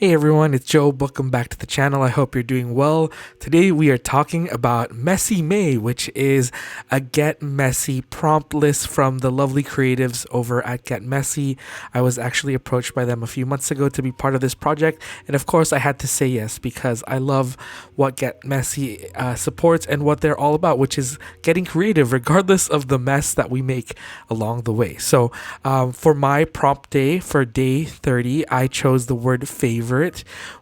Hey everyone, it's Joe. Welcome back to the channel. I hope you're doing well. Today we are talking about Messy May, which is a Get Messy prompt list from the lovely creatives over at Get Messy. I was actually approached by them a few months ago to be part of this project, and of course I had to say yes because I love what Get Messy supports and what they're all about, which is getting creative regardless of the mess that we make along the way. So for my prompt day for day 30, I chose the word favorite,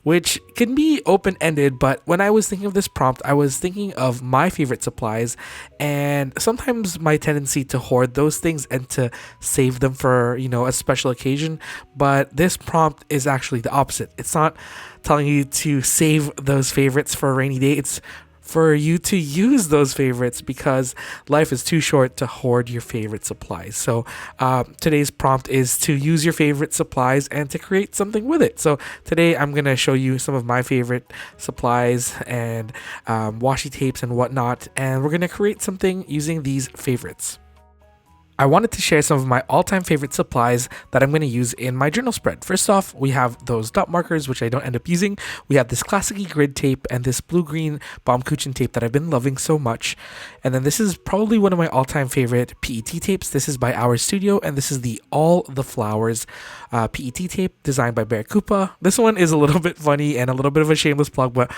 which can be open-ended, but when I was thinking of this prompt, I was thinking of my favorite supplies, and sometimes my tendency to hoard those things and to save them for, a special occasion. But this prompt is actually the opposite. It's not telling you to save those favorites for a rainy day. It's for you to use those favorites because life is too short to hoard your favorite supplies. So today's prompt is to use your favorite supplies and to create something with it. So today I'm going to show you some of my favorite supplies and washi tapes and whatnot, and we're going to create something using these favorites. I wanted to share some of my all-time favorite supplies that I'm going to use in my journal spread. First off, we have those dot markers, which I don't end up using. We have this classic grid tape and this blue-green Baumkuchen tape that I've been loving so much. And then this is probably one of my all-time favorite PET tapes. This is by Our Studio, and this is the All the Flowers PET tape designed by Bear Koopa. This one is a little bit funny and a little bit of a shameless plug, but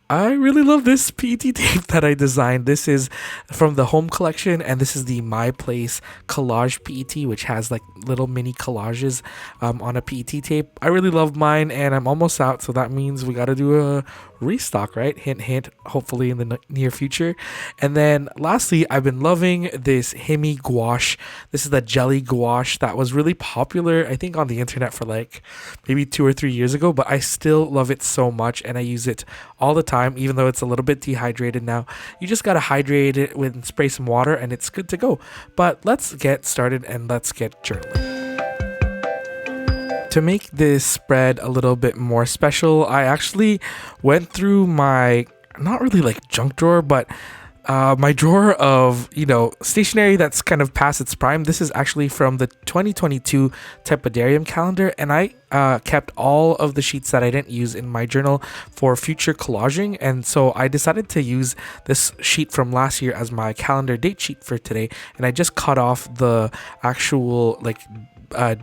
I really love this PET tape that I designed. This is from the Home collection, and this is the My Place collage PET, which has like little mini collages on a PET tape. I really love mine, and I'm almost out, so that means we got to do a restock, right? Hint, hint, hopefully in the near future. And then lastly, I've been loving this Himi gouache. This is the jelly gouache that was really popular, I think, on the internet for like maybe 2 or 3 years ago, but I still love it so much, and I use it all the time, even though it's a little bit dehydrated now. You just gotta hydrate it with spray some water and it's good to go. But let's get started and let's get journaling. To make this spread a little bit more special, I actually went through my, not really like junk drawer, but my drawer of, stationery that's kind of past its prime. This is actually from the 2022 Tepidarium calendar, and I kept all of the sheets that I didn't use in my journal for future collaging, and so I decided to use this sheet from last year as my calendar date sheet for today, and I just cut off the actual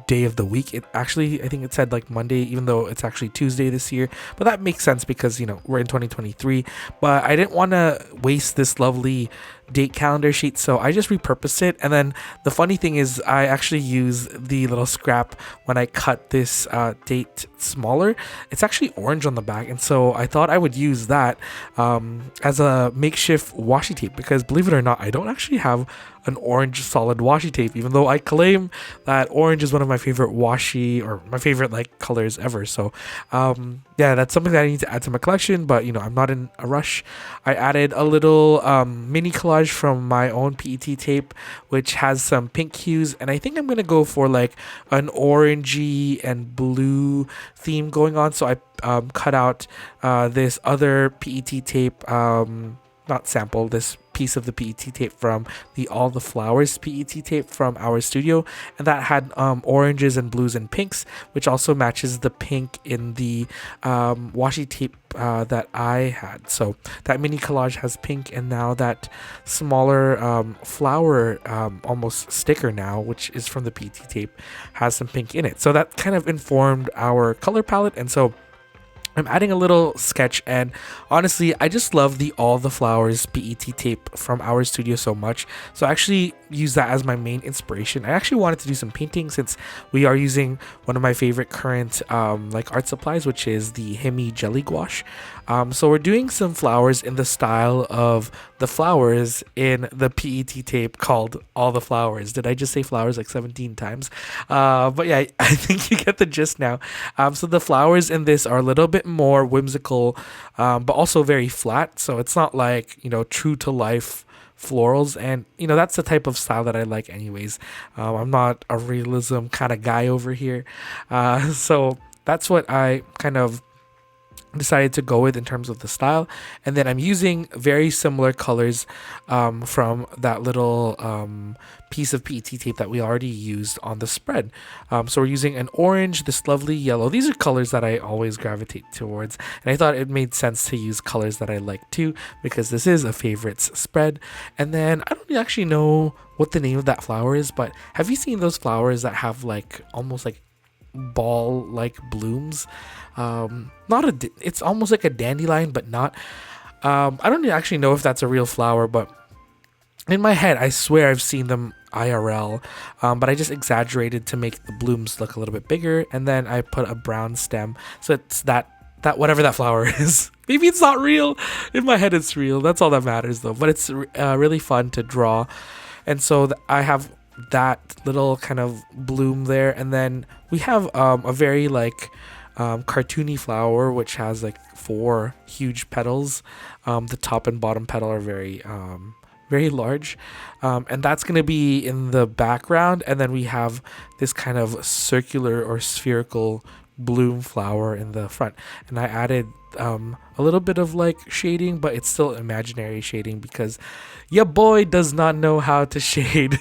day of the week. It actually, I think it said like Monday, even though it's actually Tuesday this year, but that makes sense because we're in 2023. But I didn't want to waste this lovely date calendar sheet, so I just repurposed it. And then the funny thing is I actually use the little scrap when I cut this date smaller. It's actually orange on the back, and so I thought I would use that as a makeshift washi tape, because believe it or not, I don't actually have an orange solid washi tape, even though I claim that orange is one of my favorite washi, or my favorite colors ever. So yeah, that's something that I need to add to my collection, but I'm not in a rush. I added a little mini collage from my own PET tape, which has some pink hues, and I think I'm gonna go for like an orangey and blue theme going on. So I cut out this other PET tape, not sample, this piece of the PET tape from the All the Flowers PET tape from Our Studio, and that had oranges and blues and pinks, which also matches the pink in the washi tape that I had. So that mini collage has pink, and now that smaller flower almost sticker now, which is from the PET tape, has some pink in it. So that kind of informed our color palette, and so I'm adding a little sketch, and honestly, I just love the All the Flowers PET tape from Our Studio so much. So I actually use that as my main inspiration. I actually wanted to do some painting since we are using one of my favorite current art supplies, which is the Himi jelly gouache. So we're doing some flowers in the style of the flowers in the PET tape called All the Flowers. Did I just say flowers like 17 times? But yeah, I think you get the gist now. So the flowers in this are a little bit more whimsical, but also very flat. So it's not like, true to life florals, and that's the type of style that I like anyways. I'm not a realism kind of guy over here. So that's what I kind of decided to go with in terms of the style. And then I'm using very similar colors from that little piece of PET tape that we already used on the spread. So we're using an orange, this lovely yellow. These are colors that I always gravitate towards, and I thought it made sense to use colors that I like too, because this is a favorites spread. And then I don't actually know what the name of that flower is, but have you seen those flowers that have like almost like ball like blooms? It's almost like a dandelion, but not. I don't actually know if that's a real flower, but in my head I swear I've seen them IRL, but I just exaggerated to make the blooms look a little bit bigger, and then I put a brown stem, so it's that whatever that flower is. Maybe it's not real. In my head it's real. That's all that matters though. But it's really fun to draw. And so I have that little kind of bloom there, and then we have a very like cartoony flower which has like 4 huge petals. The top and bottom petal are very large, and that's going to be in the background. And then we have this kind of circular or spherical bloom flower in the front, and I added a little bit of like shading, but it's still imaginary shading because your boy does not know how to shade.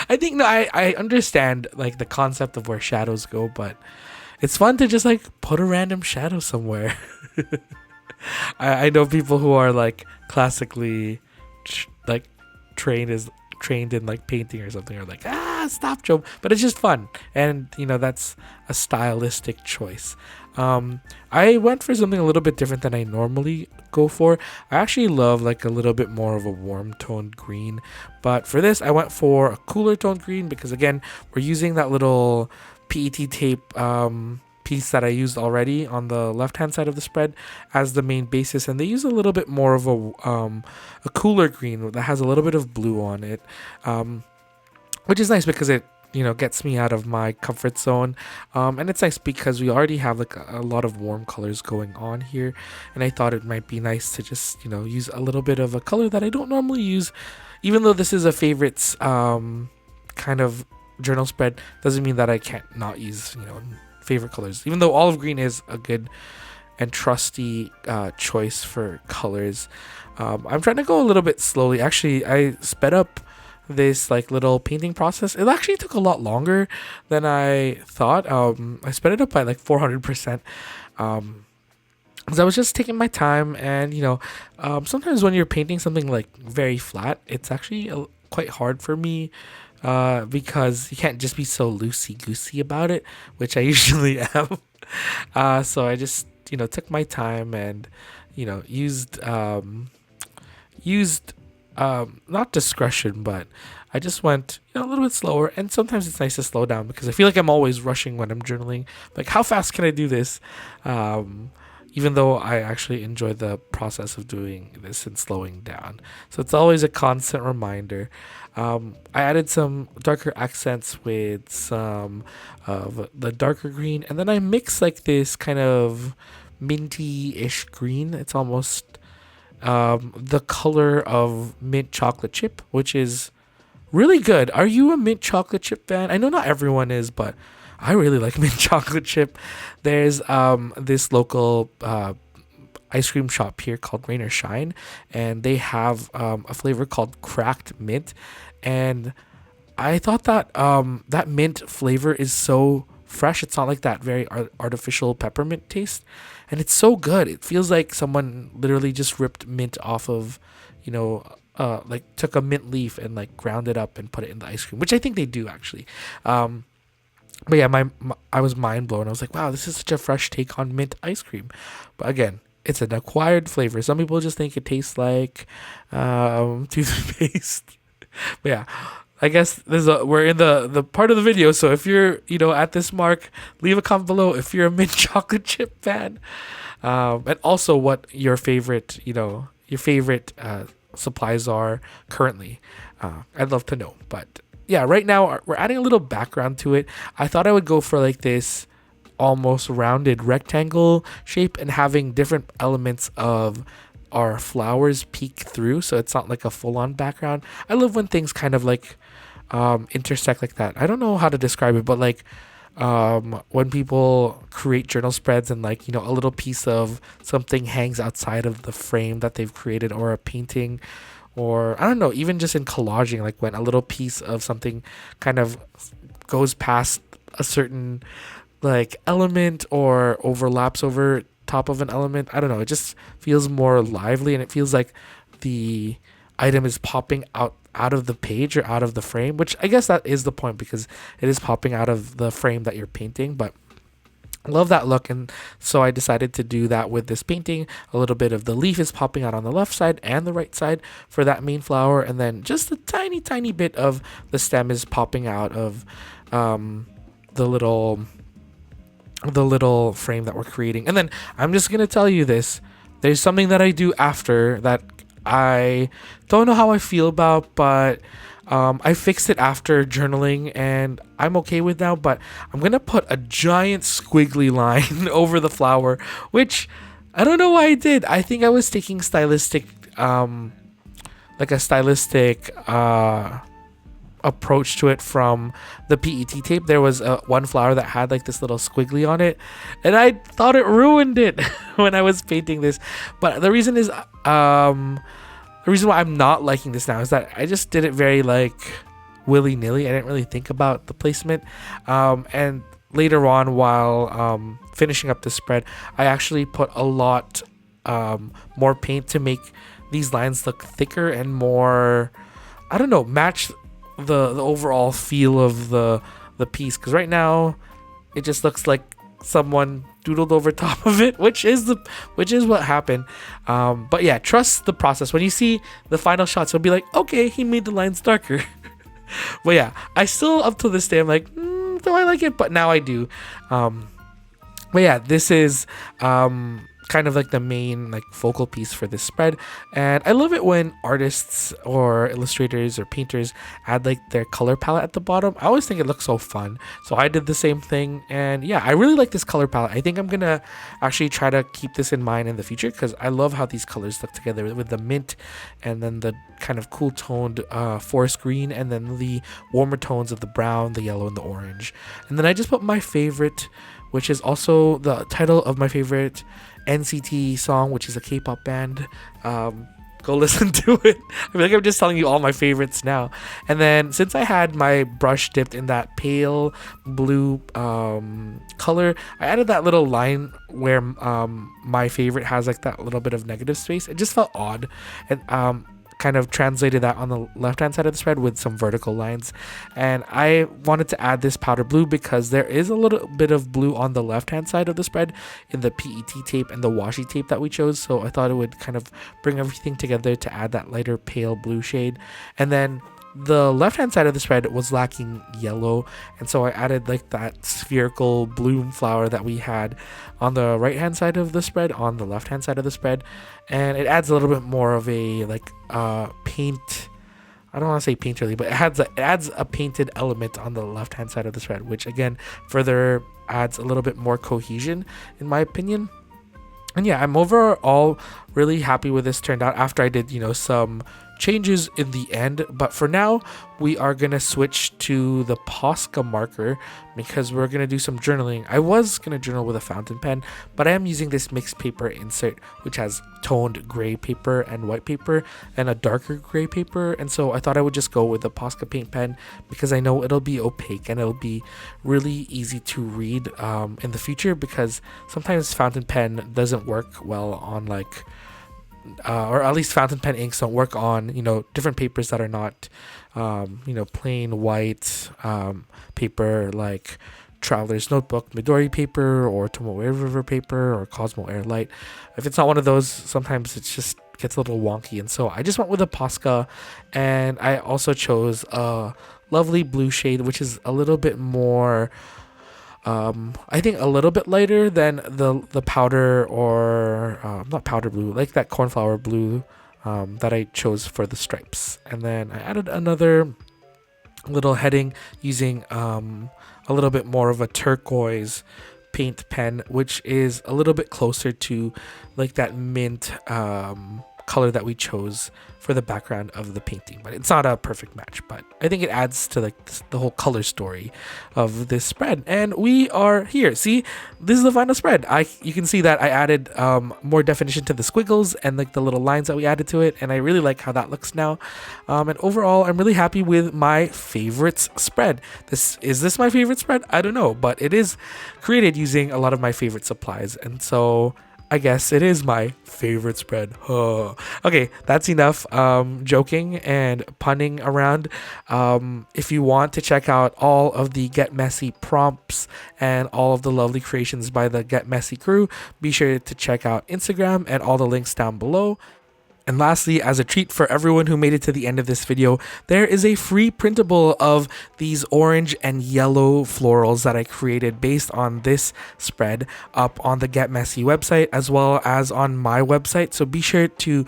I think I understand like the concept of where shadows go, but it's fun to just like put a random shadow somewhere. I know people who are like classically like trained in like painting or something, are like, stop, Joe. But it's just fun, and that's a stylistic choice. I went for something a little bit different than I normally go for. I actually love like a little bit more of a warm toned green, but for this I went for a cooler toned green because again we're using that little PET tape piece that I used already on the left hand side of the spread as the main basis, and they use a little bit more of a cooler green that has a little bit of blue on it, which is nice because it gets me out of my comfort zone, and it's nice because we already have like a lot of warm colors going on here, and I thought it might be nice to just use a little bit of a color that I don't normally use. Even though this is a favorites kind of journal spread, doesn't mean that I can't not use favorite colors, even though olive green is a good and trusty choice for colors. I'm trying to go a little bit slowly. Actually, I sped up this like little painting process. It actually took a lot longer than I thought. I sped it up by like 400%, because I was just taking my time, and sometimes when you're painting something like very flat, it's actually quite hard for me, because you can't just be so loosey-goosey about it, which I usually am. So I just took my time and used not discretion, but I just went a little bit slower. And sometimes it's nice to slow down because I feel like I'm always rushing when I'm journaling. Like, how fast can I do this? Even though I actually enjoy the process of doing this and slowing down. So it's always a constant reminder. I added some darker accents with some of the darker green, and then I mixed like this kind of minty-ish green. It's almost the color of mint chocolate chip, which is really good. Are you a mint chocolate chip fan? I know not everyone is, but I really like mint chocolate chip. There's this local ice cream shop here called Rain or Shine, and they have a flavor called cracked mint, and I thought that that mint flavor is so fresh. It's not like that very artificial peppermint taste, and it's so good. It feels like someone literally just ripped mint off of like took a mint leaf and like ground it up and put it in the ice cream, which I think they do actually. But yeah, I was mind blown. I was like, wow, this is such a fresh take on mint ice cream. But again, it's an acquired flavor. Some people just think it tastes like toothpaste. But yeah, I guess we're in the part of the video. So if you're at this mark, leave a comment below if you're a mint chocolate chip fan, and also what your favorite supplies are currently. I'd love to know. But yeah, right now we're adding a little background to it. I thought I would go for like this almost rounded rectangle shape and having different elements of our flowers peek through, so it's not like a full-on background. I love when things kind of like intersect like that. I don't know how to describe it, but like when people create journal spreads and like, a little piece of something hangs outside of the frame that they've created, or a painting, or I don't know, even just in collaging, like when a little piece of something kind of goes past a certain like element or overlaps over top of an element. I don't know, it just feels more lively, and it feels like the item is popping out of the page or out of the frame, which I guess that is the point, because it is popping out of the frame that you're painting. But I love that look, and so I decided to do that with this painting. A little bit of the leaf is popping out on the left side and the right side for that main flower, and then just a tiny bit of the stem is popping out of the little frame that we're creating. And then I'm just gonna tell you this: there's something that I do after that I don't know how I feel about, but I fixed it after journaling and I'm okay with now. But I'm gonna put a giant squiggly line over the flower, which I don't know why I did. I think I was taking stylistic approach to it from the PET tape. There was one flower that had like this little squiggly on it, and I thought it ruined it when I was painting this. But the reason is the reason why I'm not liking this now is that I just did it very like willy-nilly. I didn't really think about the placement, and later on, while finishing up the spread, I actually put a lot more paint to make these lines look thicker and more, I don't know, match the overall feel of the piece. Because right now it just looks like someone doodled over top of it, which is what happened. But yeah, trust the process. When you see the final shots, you'll be like, okay, he made the lines darker. But yeah, I still, up to this day, I'm like, do I like it? But now I do. But yeah, this is kind of like the main like focal piece for this spread, and I love it when artists or illustrators or painters add like their color palette at the bottom. I always think it looks so fun, so I did the same thing. And yeah, I really like this color palette. I think I'm gonna actually try to keep this in mind in the future, because I love how these colors look together with the mint and then the kind of cool toned forest green, and then the warmer tones of the brown, the yellow, and the orange. And then I just put my favorite, which is also the title of my favorite NCT song, which is a K-pop band. Go listen to it. I feel like I'm just telling you all my favorites now. And then since I had my brush dipped in that pale blue color, I added that little line where my favorite has like that little bit of negative space. It just felt odd, and kind of translated that on the left hand side of the spread with some vertical lines. And I wanted to add this powder blue because there is a little bit of blue on the left hand side of the spread in the PET tape and the washi tape that we chose, so I thought it would kind of bring everything together to add that lighter pale blue shade. And then the left hand side of the spread was lacking yellow, and so I added like that spherical bloom flower that we had on the right hand side of the spread on the left hand side of the spread, and it adds a little bit more of a like paint, I don't want to say painterly, but it adds a painted element on the left hand side of the spread, which again further adds a little bit more cohesion in my opinion. And yeah, I'm overall really happy with this turned out after I did, some changes in the end. But for now, we are going to switch to the Posca marker because we're going to do some journaling. I was going to journal with a fountain pen, but I am using this mixed paper insert, which has toned gray paper and white paper and a darker gray paper. And so I thought I would just go with the Posca paint pen because I know it'll be opaque and it'll be really easy to read in the future, because sometimes fountain pen doesn't work well on like or at least fountain pen inks don't work on different papers that are not plain white paper, like Traveler's Notebook Midori paper or Tomoe River paper or Cosmo Air Light. If it's not one of those, sometimes it just gets a little wonky, and so I just went with a Posca. And I also chose a lovely blue shade, which is a little bit more I think a little bit lighter than the powder, or not powder blue, like that cornflower blue that I chose for the stripes. And then I added another little heading using a little bit more of a turquoise paint pen, which is a little bit closer to like that mint color that we chose for the background of the painting. But it's not a perfect match, but I think it adds to like the whole color story of this spread. And we are here. See, this is the final spread. You can see that I added more definition to the squiggles and like the little lines that we added to it, and I really like how that looks now. And overall, I'm really happy with my favorites spread. Is this my favorite spread? I don't know, but it is created using a lot of my favorite supplies, and so I guess it is my favorite spread. Okay, that's enough joking and punning around. If you want to check out all of the Get Messy prompts and all of the lovely creations by the Get Messy crew, be sure to check out Instagram and all the links down below. And lastly, as a treat for everyone who made it to the end of this video, there is a free printable of these orange and yellow florals that I created based on this spread up on the Get Messy website as well as on my website. So be sure to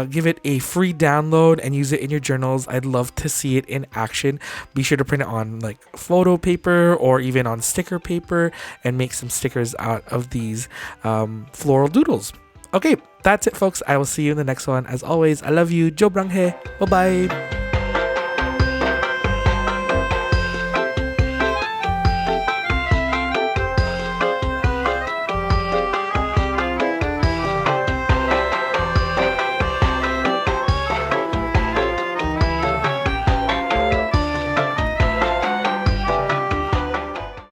give it a free download and use it in your journals. I'd love to see it in action. Be sure to print it on like photo paper or even on sticker paper and make some stickers out of these floral doodles. Okay, that's it, folks. I will see you in the next one. As always, I love you. Job Rang he. Bye-bye.